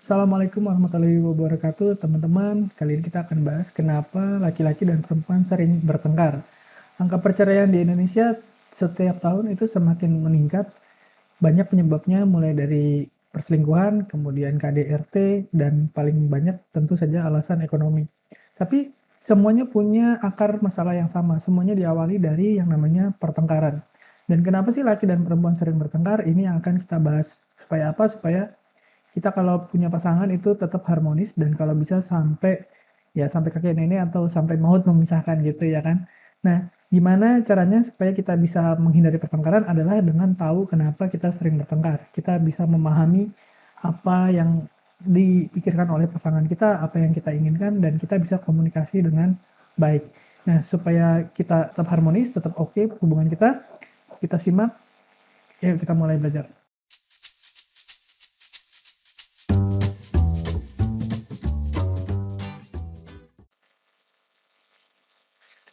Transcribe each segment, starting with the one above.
Assalamualaikum warahmatullahi wabarakatuh, teman-teman. Kali ini kita akan bahas kenapa laki-laki dan perempuan sering bertengkar. Angka perceraian di Indonesia setiap tahun itu semakin meningkat. Banyak penyebabnya mulai dari perselingkuhan, kemudian KDRT, dan paling banyak tentu saja alasan ekonomi. Tapi semuanya punya akar masalah yang sama. Semuanya diawali dari yang namanya pertengkaran. Dan kenapa sih laki dan perempuan sering bertengkar? Ini yang akan kita bahas. Supaya apa? Supaya kita kalau punya pasangan itu tetap harmonis dan kalau bisa sampai ya sampai kakek nenek atau sampai maut memisahkan gitu ya kan. Nah, gimana caranya supaya kita bisa menghindari pertengkaran adalah dengan tahu kenapa kita sering bertengkar. Kita bisa memahami apa yang dipikirkan oleh pasangan kita, apa yang kita inginkan dan kita bisa komunikasi dengan baik. Nah, supaya kita tetap harmonis, tetap oke hubungan kita simak, yuk kita mulai belajar.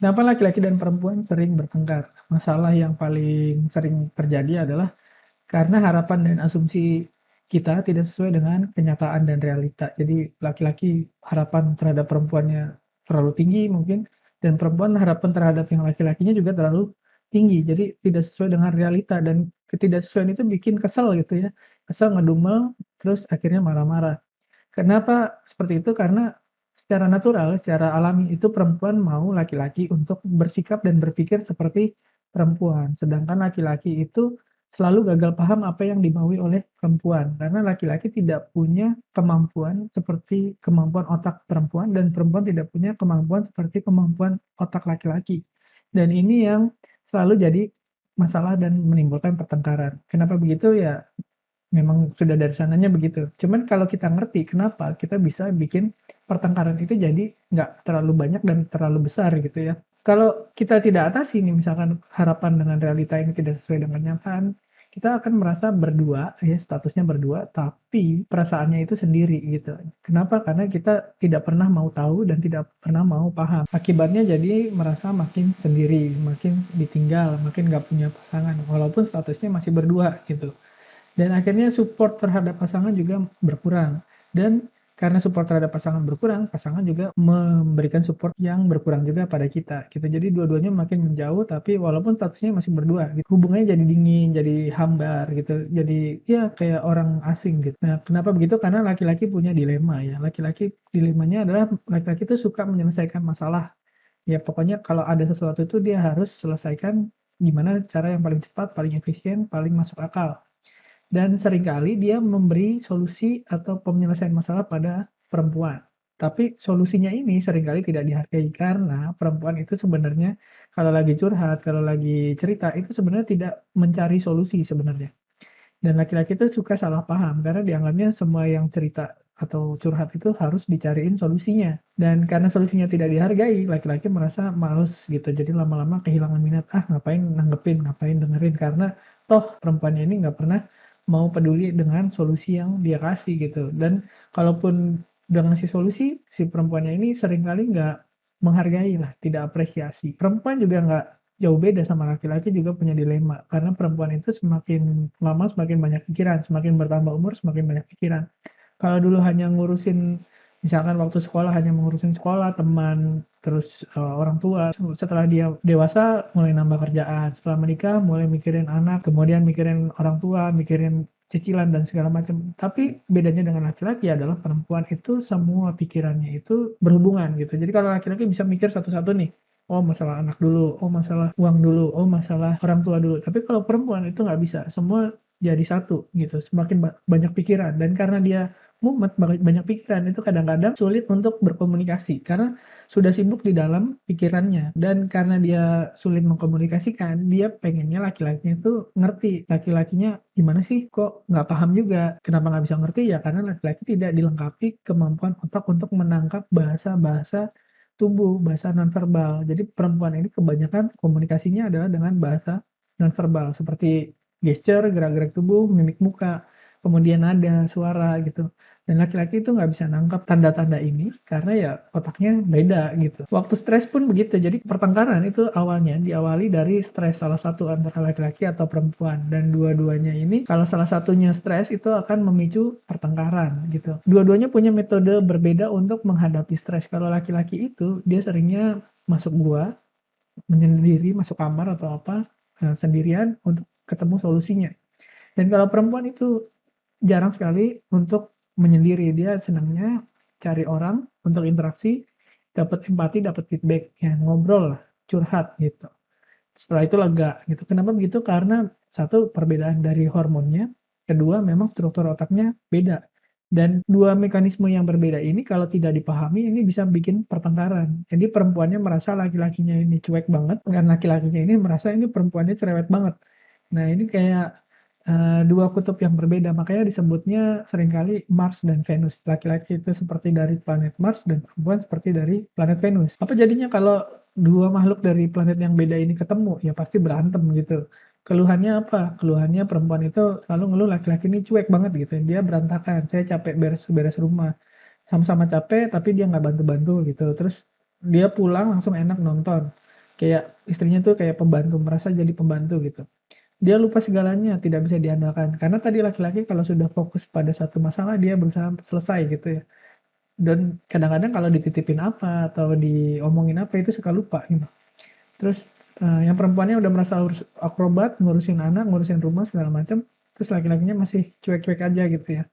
Kenapa laki-laki dan perempuan sering bertengkar? Masalah yang paling sering terjadi adalah karena harapan dan asumsi kita tidak sesuai dengan kenyataan dan realita. Jadi laki-laki harapan terhadap perempuannya terlalu tinggi mungkin, dan perempuan harapan terhadap yang laki-lakinya juga terlalu tinggi. Jadi tidak sesuai dengan realita dan ketidaksesuaian itu bikin kesel gitu ya. Kesel, ngedumel, terus akhirnya marah-marah. Kenapa seperti itu? Karena secara natural, secara alami itu perempuan mau laki-laki untuk bersikap dan berpikir seperti perempuan. Sedangkan laki-laki itu selalu gagal paham apa yang dimaui oleh perempuan. Karena laki-laki tidak punya kemampuan seperti kemampuan otak perempuan dan perempuan tidak punya kemampuan seperti kemampuan otak laki-laki. Dan ini yang selalu jadi masalah dan menimbulkan pertengkaran. Kenapa begitu? Ya memang sudah dari sananya begitu. Cuman kalau kita ngerti kenapa, kita bisa bikin pertengkaran itu jadi nggak terlalu banyak dan terlalu besar gitu ya. Kalau kita tidak atasi nih misalkan harapan dengan realita ini tidak sesuai dengan kenyataan, kita akan merasa berdua ya, statusnya berdua, tapi perasaannya itu sendiri gitu. Kenapa? Karena kita tidak pernah mau tahu dan tidak pernah mau paham. Akibatnya jadi merasa makin sendiri, makin ditinggal, makin nggak punya pasangan, walaupun statusnya masih berdua gitu. Dan akhirnya support terhadap pasangan juga berkurang. Dan karena support terhadap pasangan berkurang, pasangan juga memberikan support yang berkurang juga pada kita gitu. Jadi dua-duanya makin menjauh tapi walaupun statusnya masih berdua gitu. Hubungannya jadi dingin, jadi hambar gitu. Jadi ya kayak orang asing gitu. Nah, kenapa begitu? Karena laki-laki punya dilema ya. Laki-laki dilemanya adalah laki-laki itu suka menyelesaikan masalah. Ya pokoknya kalau ada sesuatu itu dia harus selesaikan gimana cara yang paling cepat, paling efisien, paling masuk akal. Dan seringkali dia memberi solusi atau penyelesaian masalah pada perempuan. Tapi solusinya ini seringkali tidak dihargai karena perempuan itu sebenarnya kalau lagi curhat, kalau lagi cerita itu sebenarnya tidak mencari solusi sebenarnya. Dan laki-laki itu suka salah paham karena dianggapnya semua yang cerita atau curhat itu harus dicariin solusinya. Dan karena solusinya tidak dihargai, laki-laki merasa males gitu. Jadi lama-lama kehilangan minat, ah ngapain nanggepin, ngapain dengerin karena toh perempuannya ini nggak pernah mau peduli dengan solusi yang dia kasih gitu. Dan kalaupun udah ngasih solusi, si perempuannya ini seringkali nggak menghargai lah, tidak apresiasi. Perempuan juga nggak jauh beda sama laki-laki juga punya dilema, karena perempuan itu semakin lama semakin banyak pikiran, semakin bertambah umur semakin banyak pikiran. Kalau dulu hanya ngurusin misalkan waktu sekolah hanya mengurusin sekolah, teman, terus, orang tua, setelah dia dewasa mulai nambah kerjaan, setelah menikah mulai mikirin anak, kemudian mikirin orang tua, mikirin cicilan dan segala macam. Tapi bedanya dengan laki-laki adalah perempuan itu semua pikirannya itu berhubungan gitu. Jadi kalau laki-laki bisa mikir satu-satu nih, oh masalah anak dulu, oh masalah uang dulu, oh masalah orang tua dulu. Tapi kalau perempuan itu nggak bisa, semua jadi satu gitu, semakin banyak pikiran dan karena dia mumet, banyak pikiran, itu kadang-kadang sulit untuk berkomunikasi karena sudah sibuk di dalam pikirannya dan karena dia sulit mengkomunikasikan, dia pengennya laki-lakinya itu ngerti, laki-lakinya gimana sih kok nggak paham juga, kenapa nggak bisa ngerti ya karena laki-laki tidak dilengkapi kemampuan otak untuk menangkap bahasa-bahasa tubuh, bahasa nonverbal. Jadi perempuan ini kebanyakan komunikasinya adalah dengan bahasa nonverbal seperti gesture, gerak-gerik tubuh, mimik muka. kemudian nada, suara gitu. Dan laki-laki itu nggak bisa nangkap tanda-tanda ini karena ya otaknya beda gitu. Waktu stres pun begitu. Jadi pertengkaran itu awalnya diawali dari stres salah satu antara laki-laki atau perempuan, dan dua-duanya ini kalau salah satunya stres itu akan memicu pertengkaran gitu. Dua-duanya punya metode berbeda untuk menghadapi stres. Kalau laki-laki itu dia seringnya masuk gua, menyendiri, masuk kamar atau apa, sendirian untuk ketemu solusinya. Dan kalau perempuan itu jarang sekali untuk menyendiri, dia senangnya cari orang untuk interaksi, dapat empati, dapat feedback, ya ngobrol lah, curhat gitu. Setelah itu lega gitu. Kenapa begitu? Karena satu perbedaan dari hormonnya, kedua memang struktur otaknya beda. Dan dua mekanisme yang berbeda ini kalau tidak dipahami ini bisa bikin pertengkaran. Jadi perempuannya merasa laki-lakinya ini cuek banget, dan laki-lakinya ini merasa ini perempuannya cerewet banget. Nah ini kayak dua kutub yang berbeda, makanya disebutnya seringkali Mars dan Venus. Laki-laki itu seperti dari planet Mars dan perempuan seperti dari planet Venus. Apa jadinya kalau dua makhluk dari planet yang beda ini ketemu? Ya pasti berantem gitu. Keluhannya apa? Keluhannya perempuan itu selalu ngeluh laki-laki ini cuek banget gitu. Dia berantakan, saya capek beres-beres rumah. Sama-sama capek tapi dia nggak bantu-bantu gitu. Terus dia pulang langsung enak nonton. Kayak istrinya tuh kayak pembantu, merasa jadi pembantu gitu. Dia lupa segalanya, tidak bisa diandalkan. Karena tadi laki-laki kalau sudah fokus pada satu masalah, dia berusaha selesai gitu ya. Dan kadang-kadang kalau dititipin apa atau diomongin apa itu suka lupa gitu. Terus yang perempuannya udah merasa urus akrobat, ngurusin anak, ngurusin rumah segala macam, terus laki-lakinya masih cuek-cuek aja gitu ya.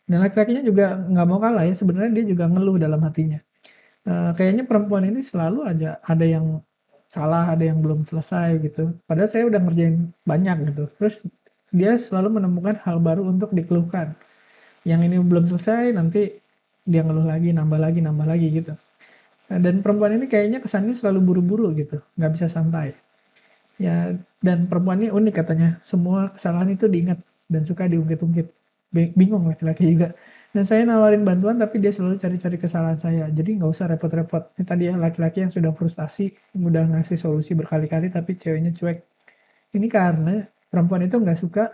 Dan laki-lakinya juga nggak mau kalah ya, sebenarnya dia juga ngeluh dalam hatinya. Kayaknya perempuan ini selalu aja ada yang salah, ada yang belum selesai gitu. Padahal saya udah ngerjain banyak gitu. Terus dia selalu menemukan hal baru untuk dikeluhkan. Yang ini belum selesai, nanti dia ngeluh lagi, nambah lagi gitu. Nah, dan perempuan ini kayaknya kesannya selalu buru-buru gitu, nggak bisa santai. Ya, dan perempuan ini unik katanya, semua kesalahan itu diingat dan suka diungkit-ungkit. Bingung laki-laki juga. Dan saya nawarin bantuan tapi dia selalu cari-cari kesalahan saya. Jadi nggak usah repot-repot. Ini tadi ya laki-laki yang sudah frustasi, udah ngasih solusi berkali-kali tapi ceweknya cuek. Ini karena perempuan itu nggak suka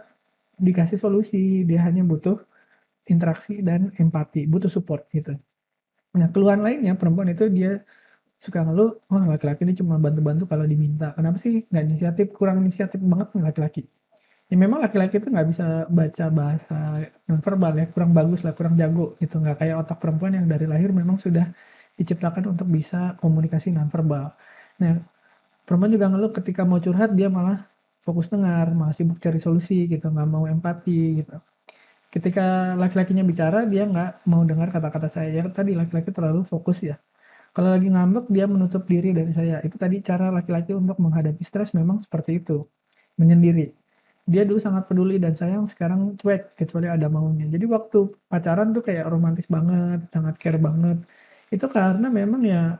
dikasih solusi, dia hanya butuh interaksi dan empati, butuh support gitu. Nah, keluhan lainnya perempuan itu dia suka ngeluh, wah laki-laki ini cuma bantu-bantu kalau diminta. Kenapa sih nggak inisiatif, kurang inisiatif banget nih laki-laki. Ya memang laki-laki itu nggak bisa baca bahasa nonverbal ya, kurang bagus lah, kurang jago gitu. Nggak kayak otak perempuan yang dari lahir memang sudah diciptakan untuk bisa komunikasi nonverbal. Nah, perempuan juga ngeluh ketika mau curhat dia malah fokus dengar, malah sibuk cari solusi gitu, nggak mau empati gitu. Ketika laki-lakinya bicara dia nggak mau dengar kata-kata saya. Ya tadi laki-laki terlalu fokus ya. Kalau lagi ngambek dia menutup diri dari saya. Itu tadi cara laki-laki untuk menghadapi stres memang seperti itu, menyendiri. Dia dulu sangat peduli dan sayang, sekarang cuek kecuali ada maunya. Jadi waktu pacaran tuh kayak romantis banget, sangat care banget. Itu karena memang ya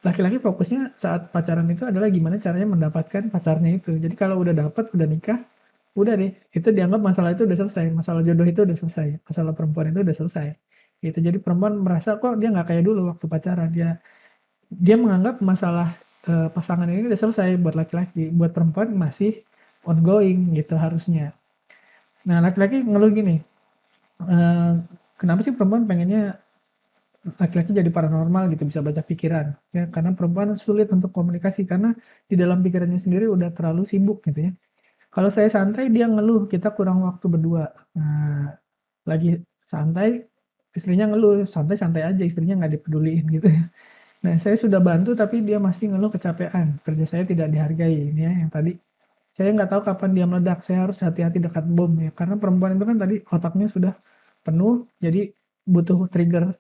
laki-laki fokusnya saat pacaran itu adalah gimana caranya mendapatkan pacarnya itu. Jadi kalau udah dapat, udah nikah, udah deh, itu dianggap masalah itu udah selesai, masalah jodoh itu udah selesai, masalah perempuan itu udah selesai. Gitu. Jadi perempuan merasa kok dia nggak kayak dulu waktu pacaran. Dia menganggap masalah pasangan ini udah selesai buat laki-laki, buat perempuan masih ongoing gitu harusnya. Nah, laki-laki ngeluh gini, eee, kenapa sih perempuan pengennya laki-laki jadi paranormal gitu, bisa baca pikiran, ya karena perempuan sulit untuk komunikasi karena di dalam pikirannya sendiri udah terlalu sibuk gitu ya. Kalau saya santai dia ngeluh, kita kurang waktu berdua. Nah, lagi santai, istrinya ngeluh, santai-santai aja, istrinya nggak dipeduliin gitu ya. Nah, saya sudah bantu tapi dia masih ngeluh kecapean, kerja saya tidak dihargai, ini ya yang tadi. Saya nggak tahu kapan dia meledak, saya harus hati-hati dekat bom ya, karena perempuan itu kan tadi otaknya sudah penuh, jadi butuh trigger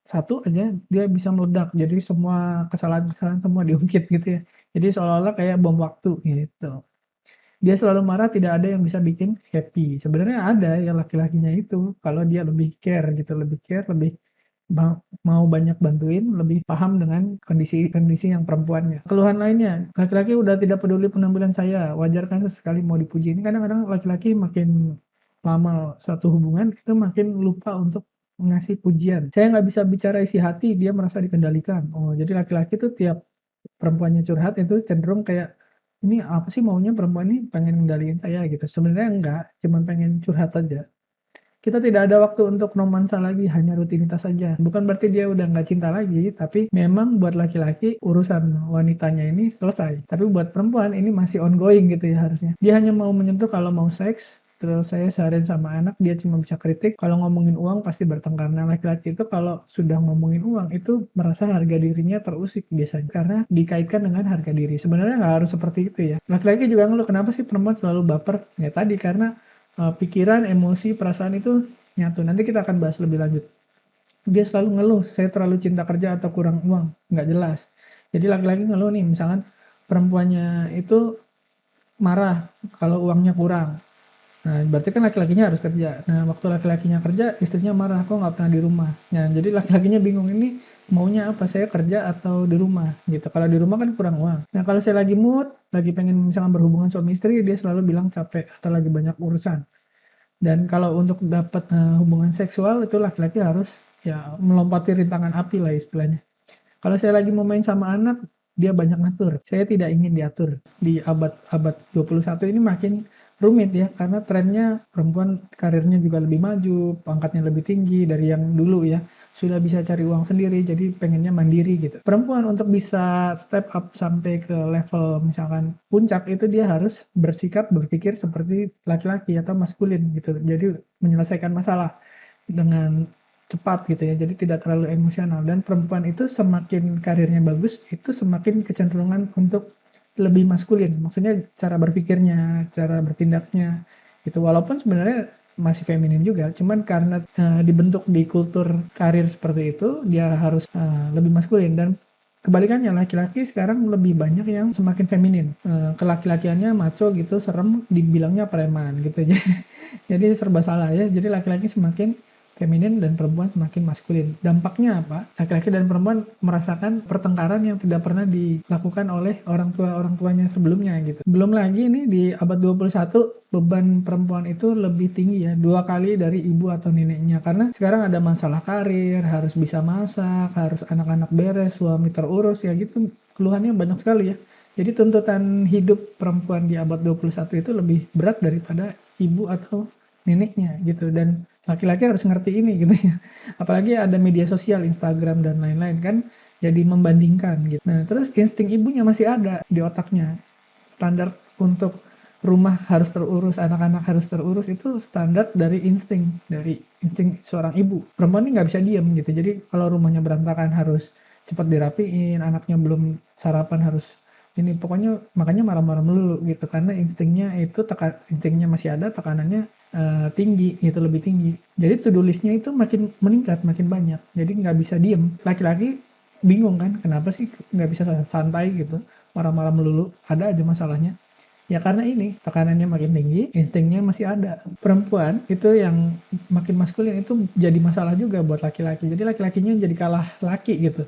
satu aja dia bisa meledak, jadi semua kesalahan-kesalahan semua diungkit gitu ya. Jadi seolah-olah kayak bom waktu gitu. Dia selalu marah, tidak ada yang bisa bikin happy. Sebenarnya ada yang laki-lakinya itu, kalau dia lebih care gitu, lebih care, lebih mau banyak bantuin, lebih paham dengan kondisi-kondisi yang perempuannya. Keluhan lainnya, laki-laki udah tidak peduli penampilan saya, wajar kan sesekali mau dipuji. Ini kadang-kadang laki-laki makin lama suatu hubungan, itu makin lupa untuk ngasih pujian. Saya nggak bisa bicara isi hati, dia merasa dikendalikan. Oh, jadi laki-laki tuh tiap perempuannya curhat itu cenderung kayak, "Ini apa sih maunya perempuan ini pengen ngendaliin saya," gitu. Sebenarnya enggak, cuman pengen curhat aja. Kita tidak ada waktu untuk romansa lagi, hanya rutinitas saja. Bukan berarti dia udah nggak cinta lagi, tapi memang buat laki-laki urusan wanitanya ini selesai. Tapi buat perempuan ini masih ongoing gitu ya harusnya. Dia hanya mau menyentuh kalau mau seks, terus saya seharian sama anak, dia cuma bisa kritik. Kalau ngomongin uang pasti bertengkar. Nah, laki-laki itu kalau sudah ngomongin uang, itu merasa harga dirinya terusik biasanya. Karena dikaitkan dengan harga diri. Sebenarnya nggak harus seperti itu ya. Laki-laki juga ngeluh, kenapa sih perempuan selalu baper? Ya tadi, karena pikiran, emosi, perasaan itu nyatu. Nanti kita akan bahas lebih lanjut. Dia selalu ngeluh, saya terlalu cinta kerja atau kurang uang. Nggak jelas. Jadi laki-laki ngeluh nih, misalkan perempuannya itu marah kalau uangnya kurang. Nah, berarti kan laki-lakinya harus kerja. Nah, waktu laki-lakinya kerja, istrinya marah, kok nggak pernah di rumah. Nah, jadi laki-lakinya bingung, ini maunya apa, saya kerja atau di rumah gitu. Kalau di rumah kan kurang uang. Nah, kalau saya lagi mood, lagi pengen misalkan berhubungan suami istri, dia selalu bilang capek atau lagi banyak urusan. Dan kalau untuk dapat hubungan seksual itu laki-laki harus ya melompati rintangan api lah istilahnya. Kalau saya lagi mau main sama anak, dia banyak ngatur. Saya tidak ingin diatur. Di abad 21 ini makin rumit ya, karena trennya perempuan karirnya juga lebih maju, pangkatnya lebih tinggi dari yang dulu ya. Sudah bisa cari uang sendiri, jadi pengennya mandiri gitu. Perempuan untuk bisa step up sampai ke level misalkan puncak itu dia harus bersikap, berpikir seperti laki-laki atau maskulin gitu. Jadi menyelesaikan masalah dengan cepat gitu ya, jadi tidak terlalu emosional. Dan perempuan itu semakin karirnya bagus, itu semakin kecenderungan untuk lebih maskulin. Maksudnya cara berpikirnya, cara bertindaknya gitu. Walaupun sebenarnya masih feminin juga, cuman karena dibentuk di kultur karir seperti itu, dia harus lebih maskulin. Dan kebalikannya, laki-laki sekarang lebih banyak yang semakin feminin. Kelaki-lakiannya maco gitu, serem, dibilangnya preman gitu. Jadi serba salah ya. Jadi laki-laki semakin feminin dan perempuan semakin maskulin. Dampaknya apa? Laki-laki dan perempuan merasakan pertengkaran yang tidak pernah dilakukan oleh orang tuanya sebelumnya gitu. Belum lagi nih di abad 21 beban perempuan itu lebih tinggi ya, 2 kali dari ibu atau neneknya. Karena sekarang ada masalah karir, harus bisa masak, harus anak-anak beres, suami terurus ya gitu. Keluhannya banyak sekali ya. Jadi tuntutan hidup perempuan di abad 21 itu lebih berat daripada ibu atau neneknya gitu. Dan laki-laki harus ngerti ini gitu ya. Apalagi ada media sosial, Instagram dan lain-lain kan, jadi membandingkan gitu. Nah, terus insting ibunya masih ada di otaknya. Standar untuk rumah harus terurus, anak-anak harus terurus itu standar dari insting seorang ibu. Perempuan ini nggak bisa diem gitu. Jadi kalau rumahnya berantakan harus cepat dirapiin, anaknya belum sarapan harus ini, pokoknya makanya marah-marah melulu gitu karena instingnya masih ada, tekanannya tinggi gitu, lebih tinggi. Jadi to do list-nya itu makin meningkat, makin banyak. Jadi nggak bisa diem. Laki-laki bingung kan, kenapa sih nggak bisa santai gitu, marah-marah melulu, ada aja masalahnya. Ya karena ini, tekanannya makin tinggi, instingnya masih ada. Perempuan itu yang makin maskulin itu jadi masalah juga buat laki-laki. Jadi laki-lakinya jadi kalah laki gitu.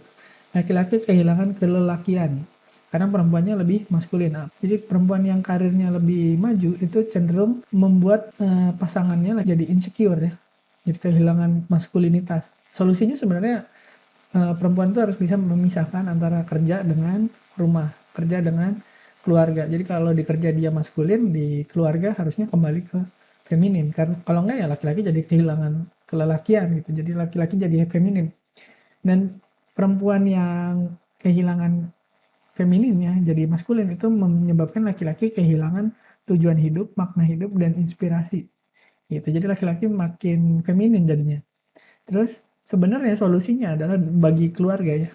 Laki-laki kehilangan kelelakian. Karena perempuannya lebih maskulin. Nah, jadi perempuan yang karirnya lebih maju itu cenderung membuat pasangannya lah jadi insecure ya. Jadi kehilangan maskulinitas. Solusinya sebenarnya perempuan itu harus bisa memisahkan antara kerja dengan rumah, kerja dengan keluarga. Jadi kalau di kerja dia maskulin, di keluarga harusnya kembali ke feminin. Karena kalau enggak ya laki-laki jadi kehilangan kelelakian gitu. Jadi laki-laki jadi feminin. Dan perempuan yang kehilangan femininnya jadi maskulin itu menyebabkan laki-laki kehilangan tujuan hidup, makna hidup, dan inspirasi. Gitu. Jadi laki-laki makin feminin jadinya. Terus sebenarnya solusinya adalah bagi keluarga ya,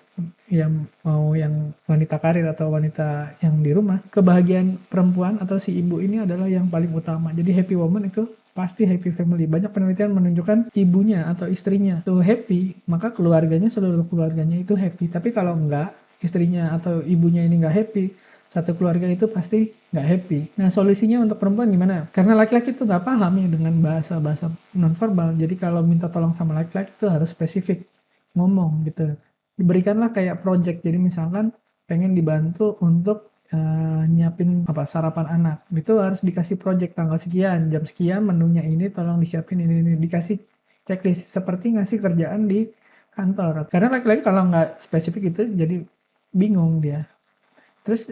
yang mau yang wanita karir atau wanita yang di rumah, kebahagiaan perempuan atau si ibu ini adalah yang paling utama. Jadi happy woman itu pasti happy family. Banyak penelitian menunjukkan ibunya atau istrinya tuh happy, maka keluarganya, seluruh keluarganya itu happy. Tapi kalau enggak, istrinya atau ibunya ini enggak happy, satu keluarga itu pasti nggak happy. Nah, solusinya untuk perempuan gimana? Karena laki-laki itu nggak paham ya dengan bahasa-bahasa nonverbal. Jadi kalau minta tolong sama laki-laki itu harus spesifik ngomong gitu. Diberikanlah kayak project. Jadi misalkan pengen dibantu untuk nyiapin apa sarapan anak. Itu harus dikasih project tanggal sekian, jam sekian, menunya ini tolong disiapin ini. Dikasih checklist seperti ngasih kerjaan di kantor. Karena laki-laki kalau nggak spesifik itu jadi bingung dia. Terus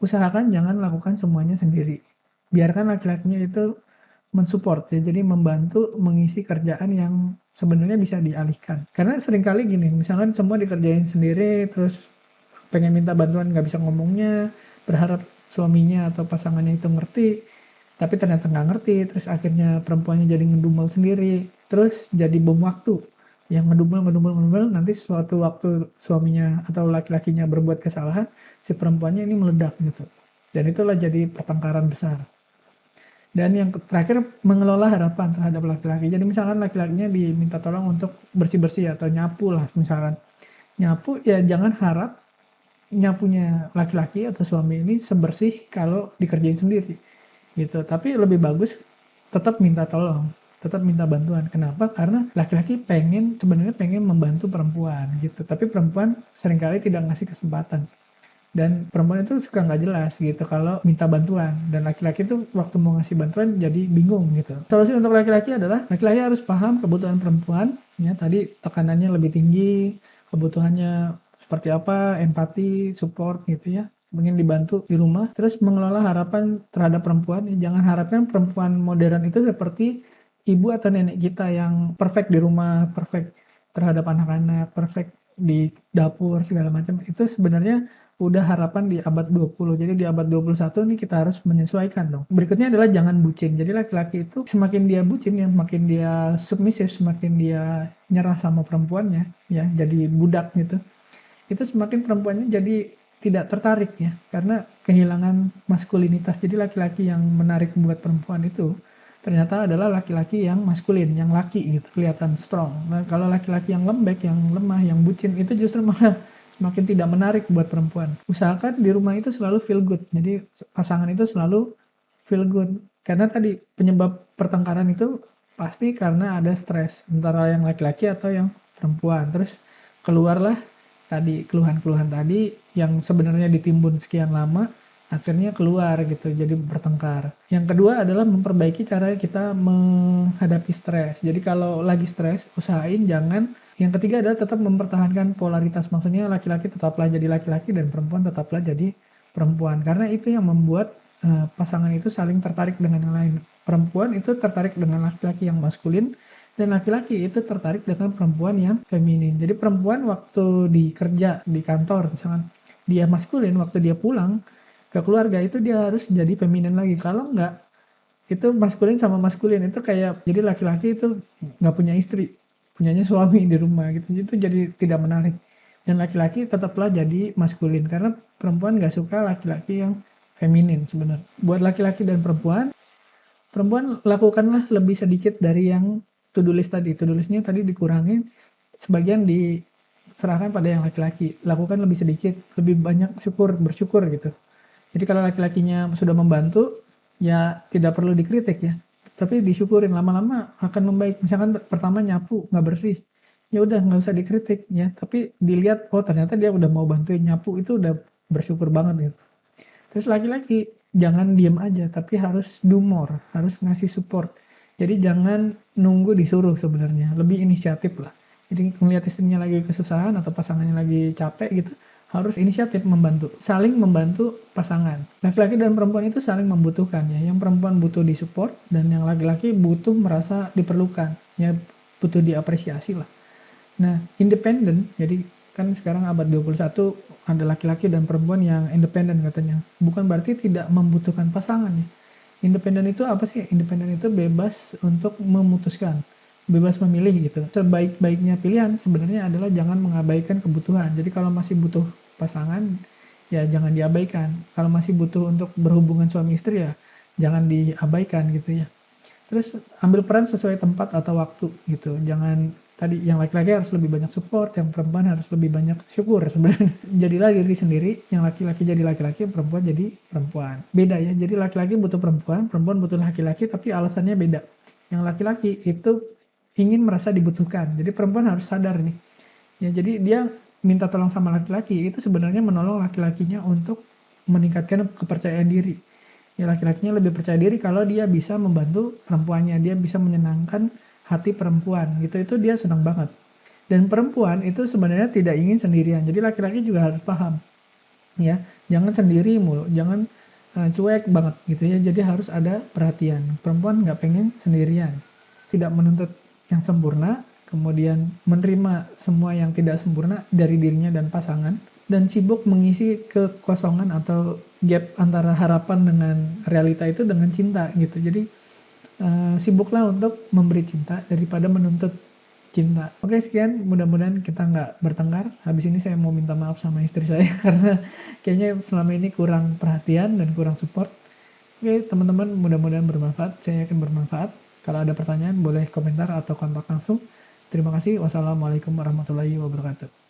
usahakan jangan lakukan semuanya sendiri. Biarkan laki-lakinya itu mensupport ya, jadi membantu mengisi kerjaan yang sebenarnya bisa dialihkan. Karena seringkali gini, misalkan semua dikerjain sendiri, terus pengen minta bantuan nggak bisa ngomongnya, berharap suaminya atau pasangannya itu ngerti, tapi ternyata nggak ngerti, terus akhirnya perempuannya jadi ngedumel sendiri, terus jadi bom waktu, yang ngedumel, nanti suatu waktu suaminya atau laki-lakinya berbuat kesalahan, si perempuannya ini meledak gitu. Dan itulah jadi pertengkaran besar. Dan yang terakhir, mengelola harapan terhadap laki-laki. Jadi misalkan laki-lakinya diminta tolong untuk bersih-bersih atau nyapu lah misalkan. Nyapu ya jangan harap nyapunya laki-laki atau suami ini sebersih kalau dikerjain sendiri gitu. Tapi lebih bagus tetap minta tolong, tetap minta bantuan. Kenapa? Karena laki-laki sebenarnya pengen membantu perempuan gitu. Tapi perempuan seringkali tidak ngasih kesempatan. Dan perempuan itu suka nggak jelas gitu kalau minta bantuan. Dan laki-laki itu waktu mau ngasih bantuan jadi bingung gitu. Solusi untuk laki-laki adalah laki-laki harus paham kebutuhan perempuan. Ya, tadi tekanannya lebih tinggi, kebutuhannya seperti apa, empati, support gitu ya. Mungkin dibantu di rumah. Terus mengelola harapan terhadap perempuan. Ya, jangan harapkan perempuan modern itu seperti ibu atau nenek kita yang perfect di rumah, perfect terhadap anak-anak, perfect di dapur segala macam. Itu sebenarnya udah harapan di abad 20. Jadi di abad 21 nih kita harus menyesuaikan dong. Berikutnya adalah jangan bucin. Jadi laki-laki itu semakin dia bucin ya, semakin dia submisif, semakin dia nyerah sama perempuannya, ya, jadi budak gitu. Itu semakin perempuannya jadi tidak tertarik ya, karena kehilangan maskulinitas. Jadi laki-laki yang menarik buat perempuan itu ternyata adalah laki-laki yang maskulin, yang laki gitu, kelihatan strong. Nah, kalau laki-laki yang lembek, yang lemah, yang bucin itu justru malah semakin tidak menarik buat perempuan. Usahakan di rumah itu selalu feel good. Jadi pasangan itu selalu feel good. Karena tadi penyebab pertengkaran itu pasti karena ada stres antara yang laki-laki atau yang perempuan. Terus keluarlah tadi keluhan-keluhan tadi yang sebenarnya ditimbun sekian lama, akhirnya keluar gitu, jadi bertengkar. Yang kedua adalah memperbaiki cara kita menghadapi stres. Jadi kalau lagi stres, usahain jangan. Yang ketiga adalah tetap mempertahankan polaritas. Maksudnya laki-laki tetaplah jadi laki-laki dan perempuan tetaplah jadi perempuan. Karena itu yang membuat pasangan itu saling tertarik dengan yang lain. Perempuan itu tertarik dengan laki-laki yang maskulin, dan laki-laki itu tertarik dengan perempuan yang feminin. Jadi perempuan waktu di kerja, di kantor misalkan, dia maskulin, waktu dia pulang ke keluarga itu dia harus jadi feminin lagi. Kalau enggak, itu maskulin sama maskulin itu kayak, jadi laki-laki itu nggak punya istri, punyanya suami di rumah gitu. Itu jadi tidak menarik. Dan laki-laki tetaplah jadi maskulin karena perempuan nggak suka laki-laki yang feminin sebenarnya. Buat laki-laki dan perempuan lakukanlah lebih sedikit dari yang to-do list tadi. To-do listnya tadi dikurangin, sebagian diserahkan pada yang laki-laki. Lakukan lebih sedikit, lebih banyak bersyukur gitu. Jadi kalau laki-lakinya sudah membantu, ya tidak perlu dikritik ya. Tapi disyukurin, lama-lama akan membaik. Misalkan pertama nyapu, nggak bersih. Ya udah nggak usah dikritik ya. Tapi dilihat, oh ternyata dia udah mau bantuin nyapu, itu udah bersyukur banget gitu. Terus laki-laki jangan diem aja, tapi harus do more, harus ngasih support. Jadi jangan nunggu disuruh sebenarnya, lebih inisiatif lah. Jadi ngeliat istrinya lagi kesusahan atau pasangannya lagi capek gitu, harus inisiatif membantu, saling membantu pasangan. Laki-laki dan perempuan itu saling membutuhkan ya. Yang perempuan butuh disupport dan yang laki-laki butuh merasa diperlukan, ya butuh diapresiasi lah. Nah, independen, jadi kan sekarang abad 21 ada laki-laki dan perempuan yang independen katanya. Bukan berarti tidak membutuhkan pasangan ya. Independen itu apa sih? Independen itu bebas untuk memutuskan, bebas memilih gitu. Sebaik-baiknya pilihan sebenarnya adalah jangan mengabaikan kebutuhan. Jadi kalau masih butuh pasangan, ya jangan diabaikan. Kalau masih butuh untuk berhubungan suami istri ya jangan diabaikan gitu ya. Terus ambil peran sesuai tempat atau waktu gitu. Jangan tadi yang laki-laki harus lebih banyak support, yang perempuan harus lebih banyak syukur sebenarnya. Jadilah diri sendiri, yang laki-laki jadi laki-laki, yang perempuan jadi perempuan. Beda ya. Jadi laki-laki butuh perempuan, perempuan butuh laki-laki, tapi alasannya beda. Yang laki-laki itu ingin merasa dibutuhkan. Jadi perempuan harus sadar nih. Ya, jadi dia minta tolong sama laki-laki itu sebenarnya menolong laki-lakinya untuk meningkatkan kepercayaan diri. Ya laki-lakinya lebih percaya diri kalau dia bisa membantu perempuannya, dia bisa menyenangkan hati perempuan gitu, itu dia senang banget. Dan perempuan itu sebenarnya tidak ingin sendirian, jadi laki-laki juga harus paham ya, jangan sendiri mulu, jangan cuek banget gitu ya. Jadi harus ada perhatian. Perempuan nggak pengen sendirian, tidak menuntut yang sempurna, kemudian menerima semua yang tidak sempurna dari dirinya dan pasangan, dan sibuk mengisi kekosongan atau gap antara harapan dengan realita itu dengan cinta gitu. Jadi sibuklah untuk memberi cinta daripada menuntut cinta. Oke, sekian. Mudah-mudahan kita nggak bertengkar. Habis ini saya mau minta maaf sama istri saya karena kayaknya selama ini kurang perhatian dan kurang support. Oke, teman-teman, mudah-mudahan bermanfaat. Saya yakin bermanfaat. Kalau ada pertanyaan, boleh komentar atau kontak langsung. Terima kasih. Wassalamualaikum warahmatullahi wabarakatuh.